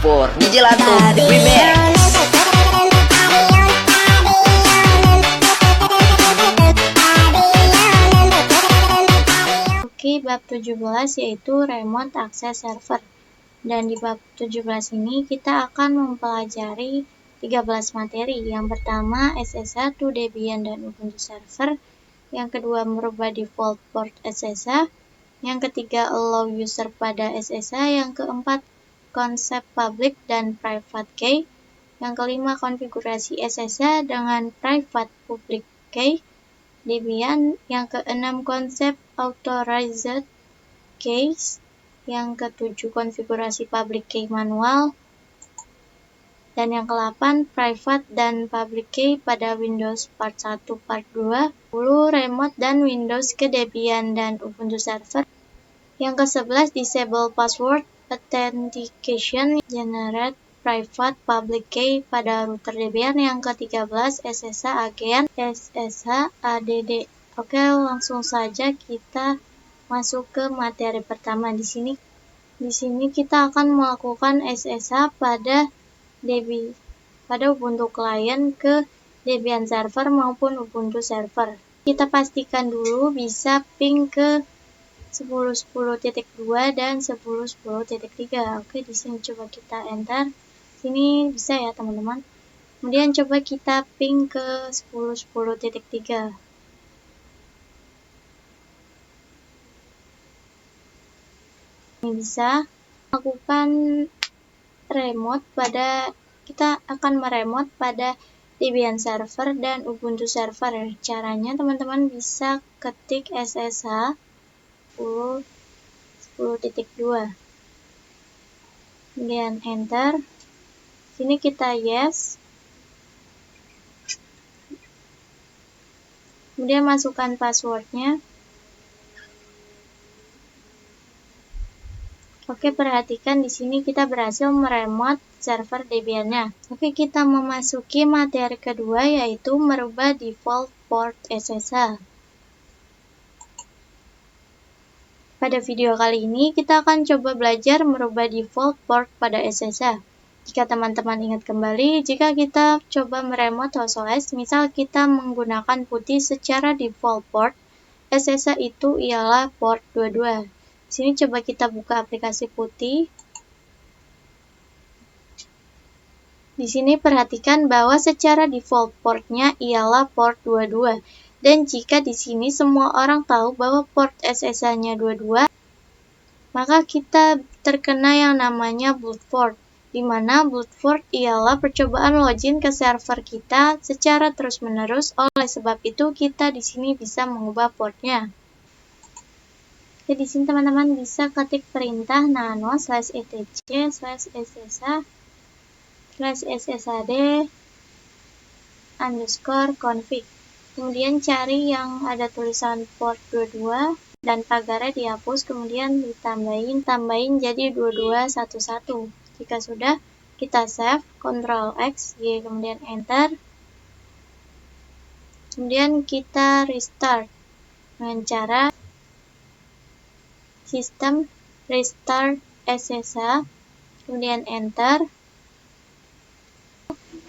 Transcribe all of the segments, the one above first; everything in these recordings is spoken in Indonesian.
for DJ Lanto Remix. Oke, bab 17 yaitu remote access server. Dan di bab 17 ini kita akan mempelajari 13 materi. Yang pertama SSH to Debian dan Ubuntu server. Yang kedua merubah default port SSH. Yang ketiga allow user pada SSH. Yang keempat konsep public dan private key. Yang kelima konfigurasi SSH dengan private public key Debian. Yang keenam konsep authorized keys. Yang ketujuh konfigurasi public key manual. Dan yang ke-8 private dan public key pada Windows Part 1 Part 2. 10 remote dan Windows ke Debian dan Ubuntu server. Yang ke-11 disable password authentication generate private public key pada router Debian. Yang ke-13 SSH again SSH add. Oke, langsung saja kita masuk ke materi pertama. Di sini kita akan melakukan SSH pada Ubuntu client ke Debian server maupun Ubuntu server. Kita pastikan dulu bisa ping ke 10.10.2 dan 10.10.3. Oke, di sini coba kita enter. Sini bisa ya, teman-teman. Kemudian coba kita ping ke 10.10.3. Ini bisa lakukan remote kita akan meremote pada Debian server dan Ubuntu server. Caranya teman-teman bisa ketik SSH 10.10.2. Kemudian enter. Sini kita yes. Kemudian masukkan passwordnya. Oke, perhatikan di sini kita berhasil meremote server Debian-nya. Oke, kita memasuki materi kedua yaitu merubah default port SSH. Pada video kali ini kita akan coba belajar merubah default port pada SSH. Jika teman-teman ingat kembali, jika kita coba meremote host OS, misal kita menggunakan putih secara default port, SSH itu ialah port 22. Di sini coba kita buka aplikasi putih. Di sini perhatikan bahwa secara default portnya ialah port 22. Dan jika di sini semua orang tahu bahwa port SSH-nya 22, maka kita terkena yang namanya brute force, di mana brute force ialah percobaan login ke server kita secara terus-menerus. Oleh sebab itu, kita di sini bisa mengubah portnya. Oke, di sini teman-teman bisa ketik perintah nano /etc/sshd_config. Kemudian cari yang ada tulisan port 22 dan pagarnya dihapus, kemudian tambahin jadi 2211. Jika sudah, kita save, Ctrl X, Y, kemudian enter. Kemudian kita restart dengan cara sistem restart SSH, kemudian enter,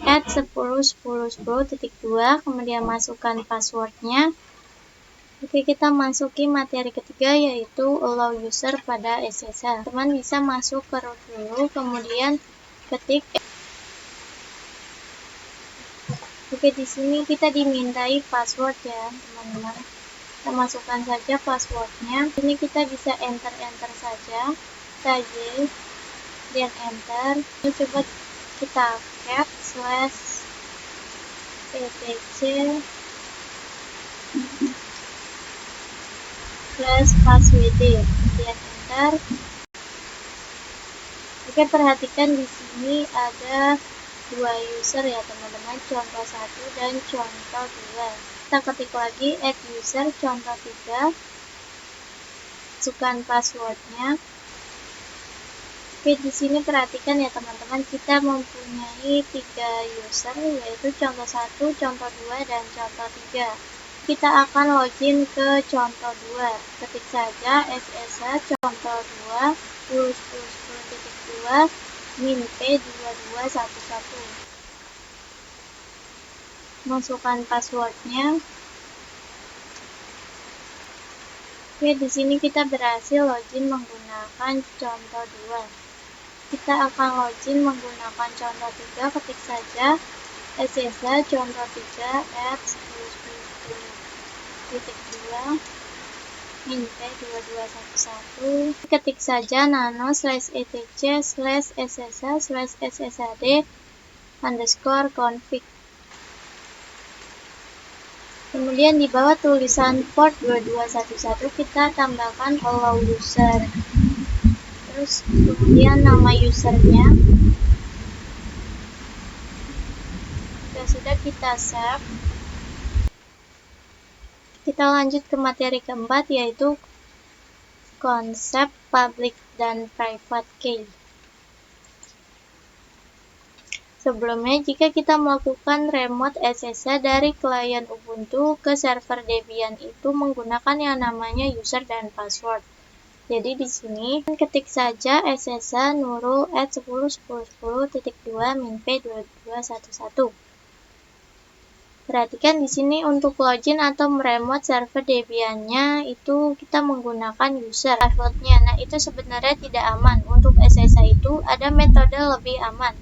add 10.10.10.2, kemudian masukkan passwordnya. Oke, kita masuki materi ketiga yaitu allow user pada SSH. Teman bisa masuk ke root dulu, kemudian ketik. Oke, di sini kita dimintai password ya, teman-teman. Kita masukkan saja passwordnya. Ini kita bisa enter saja. Kemudian enter. Ini coba kita cap /etc/passwd, kemudian enter. Oke, perhatikan di sini ada dua user ya teman-teman, contoh 1 dan contoh 2. Kita ketik lagi add user contoh 3, masukkan passwordnya. Oke, di sini perhatikan ya teman-teman, kita mempunyai 3 user yaitu contoh 1, contoh 2, dan contoh 3. Kita akan login ke contoh 2. Ketik saja SSH contoh 2 10.10.2 minp2211. Masukkan passwordnya. Oke, di sini kita berhasil login menggunakan contoh 2. Kita akan login menggunakan contoh 3, ketik saja SSH contoh 3 @10.10.10.2 minp2211. Ketik saja nano/etc/ssh/sshd_config. Kemudian di bawah tulisan port 2211 kita tambahkan allow user. Terus kemudian nama usernya. Sudah kita save. Kita lanjut ke materi keempat, yaitu konsep public dan private key. Sebelumnya, jika kita melakukan remote SSH dari klien Ubuntu ke server Debian itu menggunakan yang namanya user dan password. Jadi di sini ketik saja SSH nurul @10.10.10.2 minp2211. Perhatikan di sini untuk login atau meremote server Debian-nya itu kita menggunakan user password-nya. Nah, itu sebenarnya tidak aman. Untuk SSH itu ada metode lebih aman.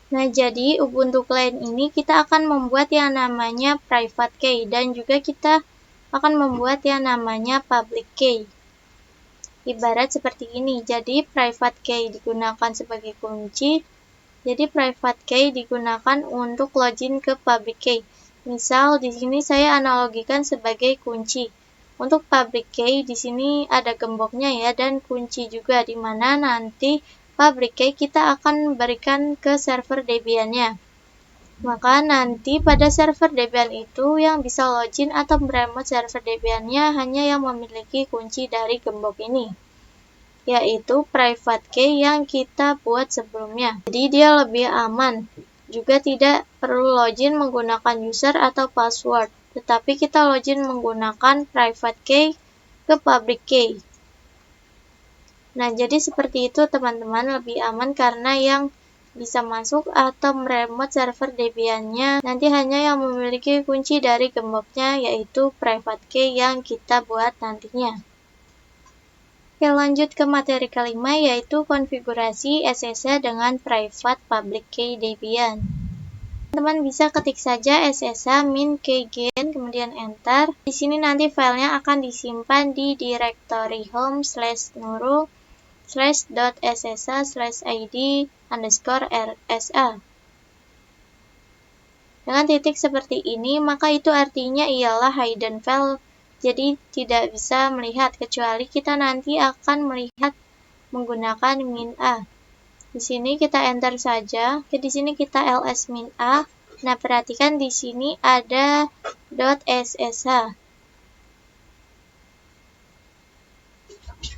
Nah, jadi Ubuntu Client ini kita akan membuat yang namanya private key dan juga kita akan membuat yang namanya public key. Ibarat seperti ini. Jadi private key digunakan sebagai kunci. Jadi private key digunakan untuk login ke public key. Misal di sini saya analogikan sebagai kunci. Untuk public key di sini ada gemboknya ya dan kunci juga, di mana nanti public key kita akan berikan ke server Debian-nya. Maka nanti pada server Debian itu yang bisa login atau meremote server Debian-nya hanya yang memiliki kunci dari gembok ini, yaitu private key yang kita buat sebelumnya. Jadi dia lebih aman. Juga tidak perlu login menggunakan user atau password, tetapi kita login menggunakan private key ke public key. Nah, jadi seperti itu teman-teman, lebih aman karena yang bisa masuk atau meremote server Debian-nya nanti hanya yang memiliki kunci dari gemboknya, yaitu private key yang kita buat nantinya. Oke, lanjut ke materi kelima, yaitu konfigurasi SSH dengan private public key Debian. Teman-teman bisa ketik saja SSH min keygen kemudian enter. Di sini nanti filenya akan disimpan di directory home/nurul/ssh/id_rsa. Dengan titik seperti ini, maka itu artinya ialah hidden file. Jadi tidak bisa melihat, kecuali kita nanti akan melihat menggunakan min-a. Di sini kita enter saja. Di sini kita ls min-a. Nah, perhatikan di sini ada .ssh.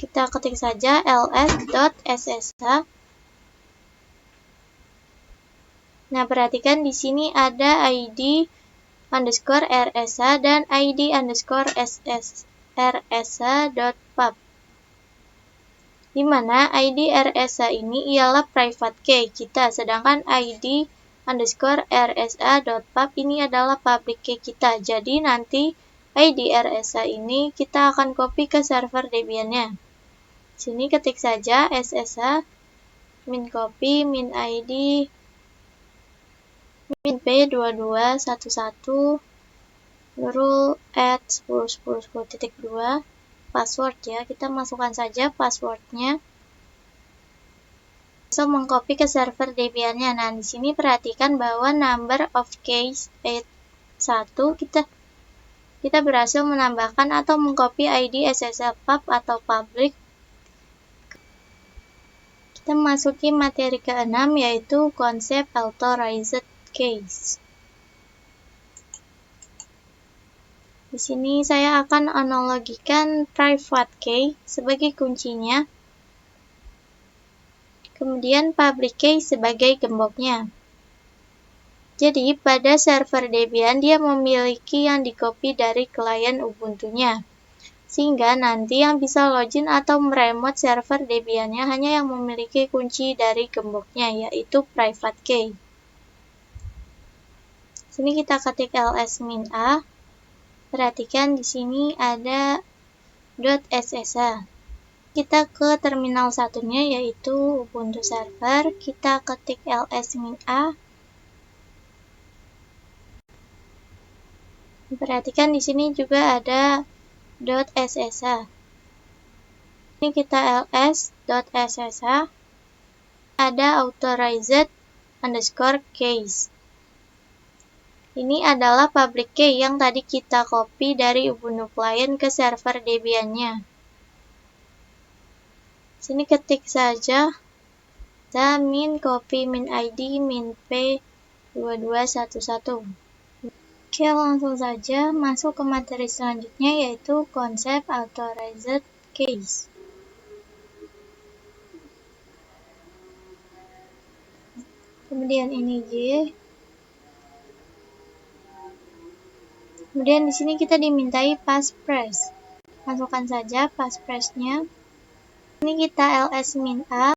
Kita ketik saja ls.ssh. Nah, perhatikan di sini ada id_rsa dan id_rsa.pub. Di mana id_rsa ini ialah private key kita, sedangkan id_rsa.pub ini adalah public key kita. Jadi nanti id_rsa ini kita akan copy ke server Debian-nya. Sini ketik saja ssh min copy min id minp2211 nurul @10.10.10.2 password ya, kita masukkan saja passwordnya. So, mengcopy ke server Debian-nya. Nah, di sini perhatikan bahwa number of keys 1 kita berhasil menambahkan atau mengcopy ID SSH pub atau public. Kita masuki materi ke-6, yaitu konsep authorized keys. Di sini saya akan analogikan private key sebagai kuncinya, kemudian public key sebagai gemboknya. Jadi pada server Debian dia memiliki yang di-copy dari klien Ubuntu-nya. sehingga nanti yang bisa login atau meremote server Debian-nya hanya yang memiliki kunci dari gemboknya, yaitu private key. Sini kita ketik ls-a. Perhatikan di sini ada .sh. Kita ke terminal satunya, yaitu Ubuntu server. Kita ketik ls-a. Perhatikan di sini juga ada .sh. Ini kita ls.sh. Ada authorized underscore keys. Ini adalah public key yang tadi kita copy dari Ubuntu client ke server Debian-nya. Sini ketik saja min copy min id min p2211. Oke, langsung saja masuk ke materi selanjutnya, yaitu konsep authorized keys. Kemudian ini J. Kemudian di sini kita dimintai passphrase. Masukkan saja passphrase-nya. Ini kita ls-a.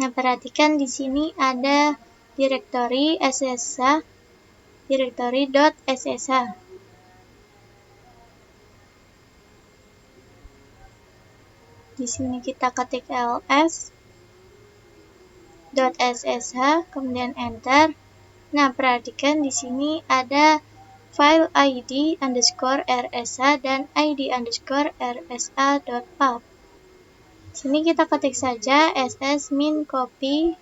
Nah, perhatikan di sini ada direktori sh, direktori .sh. Di sini kita ketik ls.ssh, kemudian enter. Nah, perhatikan di sini ada file id underscore rsa dan id underscore rsa.pub. Sini kita ketik saja ss min copy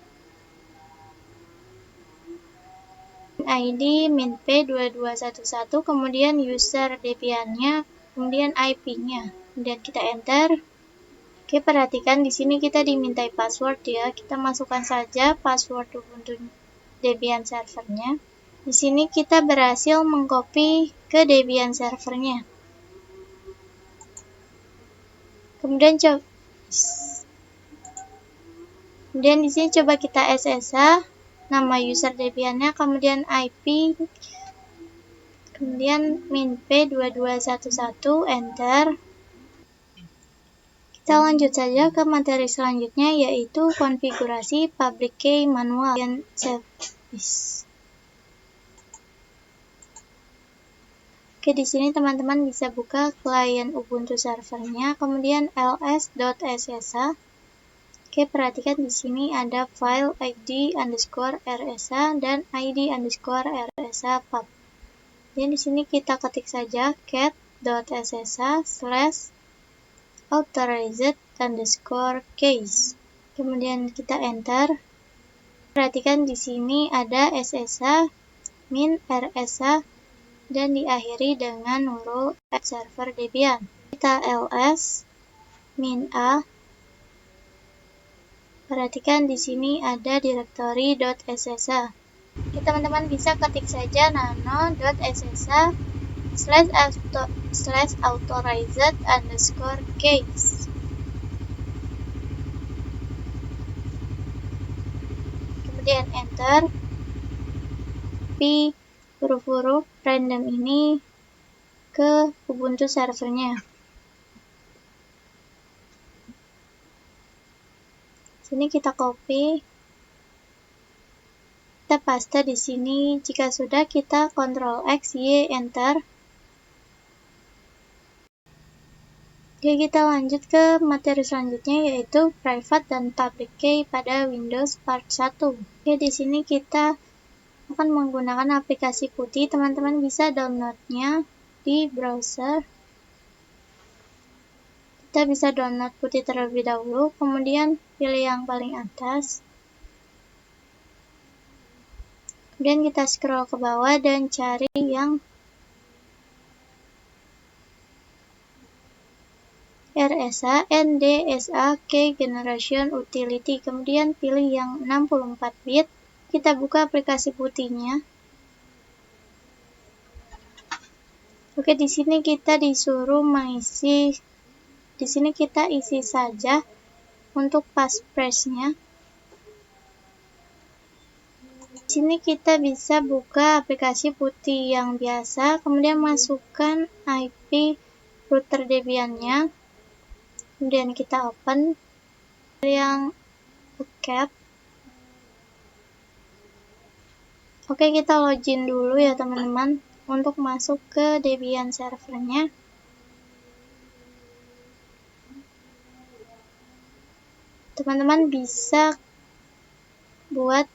id min p2211, kemudian user Debian-nya, kemudian IP-nya. Kemudian kita enter. Oke, perhatikan di sini kita dimintai password ya. Kita masukkan saja password Ubuntu Debian servernya. Di sini kita berhasil mengcopy ke Debian servernya. Kemudian di sini coba kita SSH, nama user Debian-nya, kemudian IP, kemudian min p2211, enter. Kita lanjut saja ke materi selanjutnya, yaitu konfigurasi public key manual dan service. Oke, di sini teman-teman bisa buka klien Ubuntu servernya, kemudian ls.ssh. Oke, perhatikan di sini ada file id underscore rsa dan id underscore rsa pub. Dan di sini kita ketik saja cat.ssh slash authorized underscore keys. Kemudian kita enter. Perhatikan di sini ada ssh min rsa dan diakhiri dengan huruf server Debian. Kita ls min a. Perhatikan di sini ada direktori .ssh. Teman-teman bisa ketik saja nano.ssh slash authorized underscore keys. Kemudian enter. Copy huruf-huruf random ini ke Ubuntu servernya. Sini kita copy, kita paste di sini. Jika sudah, kita Ctrl X, Y, enter. Oke, kita lanjut ke materi selanjutnya, yaitu private dan public key pada Windows Part 1. Oke, di sini kita akan menggunakan aplikasi putih. Teman-teman bisa downloadnya di browser. Kita bisa download putih terlebih dahulu, kemudian pilih yang paling atas. Kemudian kita scroll ke bawah dan cari yang RSA NDSA Key Generation Utility. Kemudian pilih yang 64 bit. Kita buka aplikasi putihnya. Oke, di sini kita disuruh mengisi. Di sini kita isi saja untuk passphrase-nya. Di sini kita bisa buka aplikasi putih yang biasa, kemudian masukkan IP router Debian-nya, kemudian kita open yang cap. Oke, kita login dulu ya teman-teman untuk masuk ke Debian servernya. Teman-teman bisa buat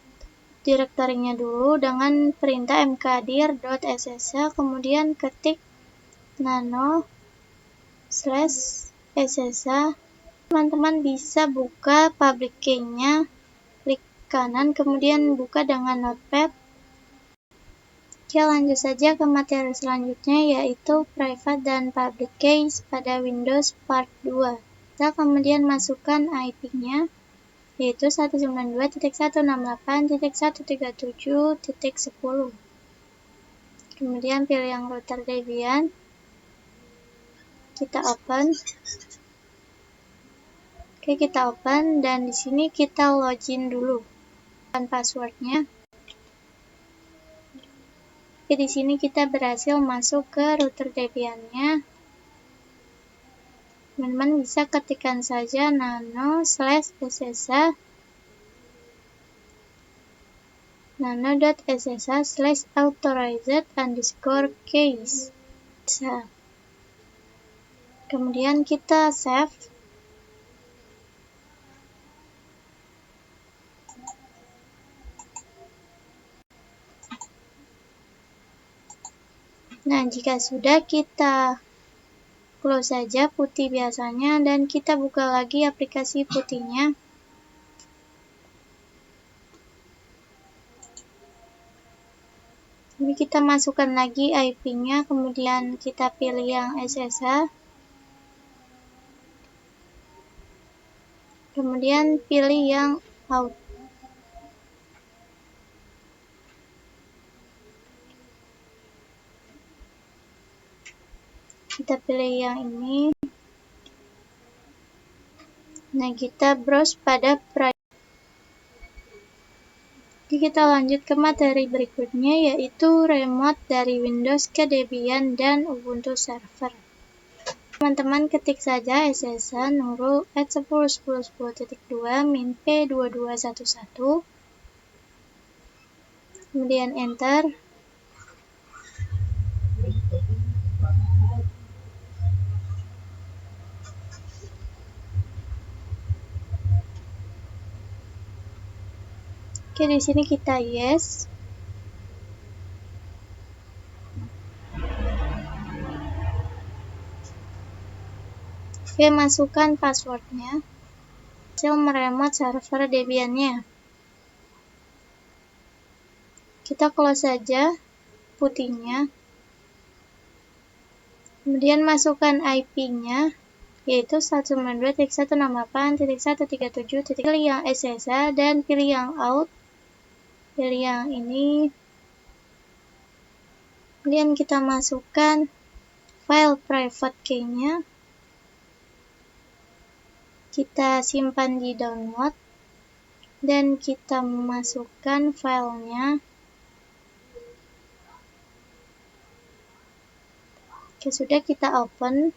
direktorinya dulu dengan perintah mkdir.sh, kemudian ketik nano/sh. Teman-teman bisa buka public key-nya, klik kanan, kemudian buka dengan notepad. Oke, lanjut saja ke materi selanjutnya, yaitu private dan public keys pada Windows Part 2. Kita kemudian masukkan IP-nya, yaitu 192.168.137.10. Kemudian pilih yang router Debian, kita open. Oke, kita open dan di sini kita login dulu dan passwordnya. Oke, di sini kita berhasil masuk ke router Debian-nya. Teman-teman bisa ketikkan saja nano/sh nano.sh/authorized_case. Kemudian kita save. Nah, jika sudah, kita close saja putih biasanya dan kita buka lagi aplikasi putihnya. Ini kita masukkan lagi IP-nya, kemudian kita pilih yang SSH. Kemudian pilih yang out. Kita pilih yang ini. Nah, kita browse pada kita lanjut ke materi berikutnya, yaitu remote dari Windows ke Debian dan Ubuntu Server. Teman-teman ketik saja SSH nurul @10.10.10.2 min p2211, kemudian enter. Oke, di sini kita yes. Oke, masukkan passwordnya. Hasil meremote server Debian-nya. Kita close saja putihnya. Kemudian masukkan IP-nya, yaitu 192.168.137. Pilih yang SSH dan pilih yang out. Pilih yang ini. Kemudian kita masukkan file private key-nya. Kita simpan di download dan kita masukkan filenya. Oke, sudah, kita open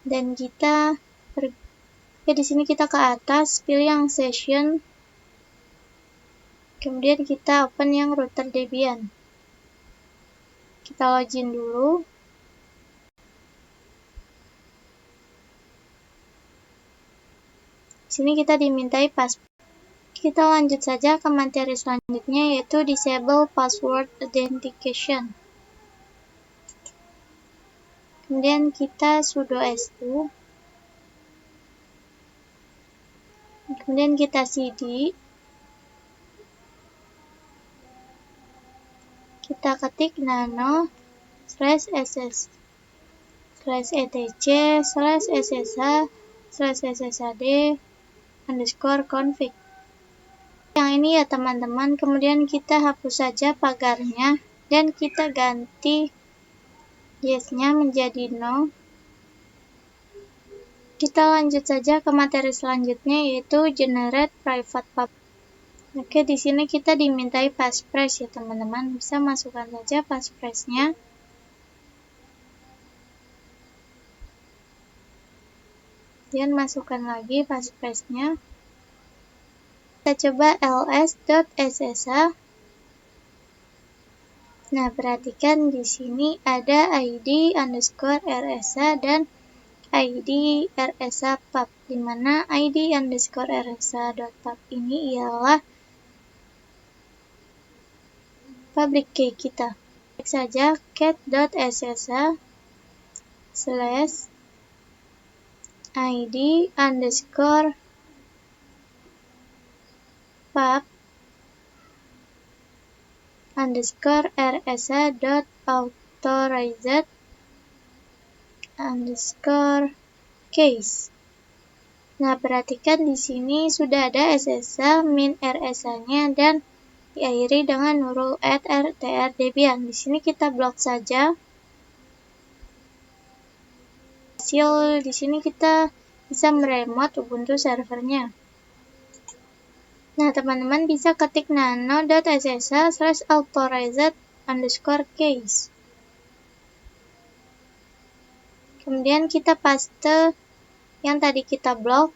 dan kita di sini kita ke atas, pilih yang session, kemudian kita open yang router Debian. Kita login dulu. Di sini kita dimintai password. Kita lanjut saja ke materi selanjutnya, yaitu disable password authentication. Kemudian kita sudo su. Kemudian kita cd. Kita ketik nano/etc/etc/ssh/sshd_config. Yang ini ya teman-teman. Kemudian kita hapus saja pagarnya dan kita ganti yes-nya menjadi no. Kita lanjut saja ke materi selanjutnya, yaitu generate private pub. Oke, di sini kita dimintai passphrase ya teman-teman. Bisa masukkan saja passphrase-nya. Dan masukkan lagi passphrase-nya. Kita coba ls.ssa. Nah, perhatikan di sini ada id_rsa dan id rsa pub, di mana id_rsa.pub ini ialah public key kita. Klik saja cat.ssa / id_pub_rsa.authorized_case. Nah, perhatikan di sini sudah ada SSH min RSA-nya dan diakhiri dengan huruf @rtr_debian. Di sini kita blok saja. Hasil di sini kita bisa meremote Ubuntu servernya. Nah, teman-teman bisa ketik nano.ssa /authorized_case. Kemudian kita paste yang tadi kita blok